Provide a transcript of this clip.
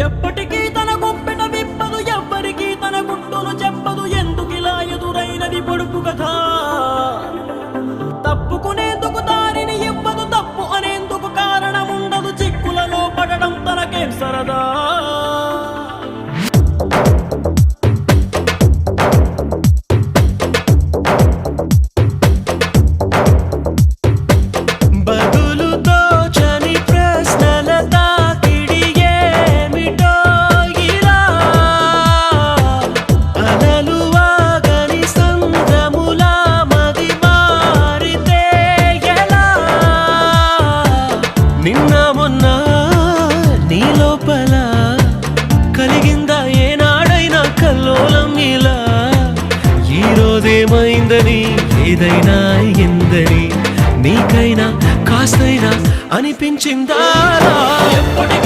ఎప్పటికీ తన గుప్పెట విప్పదు, ఎవ్వరికీ తన గుట్టును చెప్పదు. ఎందుకిలా ఎదురైనది పొడుపు కథ? తప్పుకునేందుకు దారిని ఇవ్వదు, తప్పు అనేందుకు కారణముండదు. చిక్కులలో పడడం తనకేం సరదా? నిన్న మొన్న నీ లోపల కలిగిందా ఏనాడైనా కల్లోలం ఇలా? ఈ రోజేమైందని ఏదైనా ఎందని నీకైనా కాస్తైనా అనిపించిందా? ఎప్పటికీ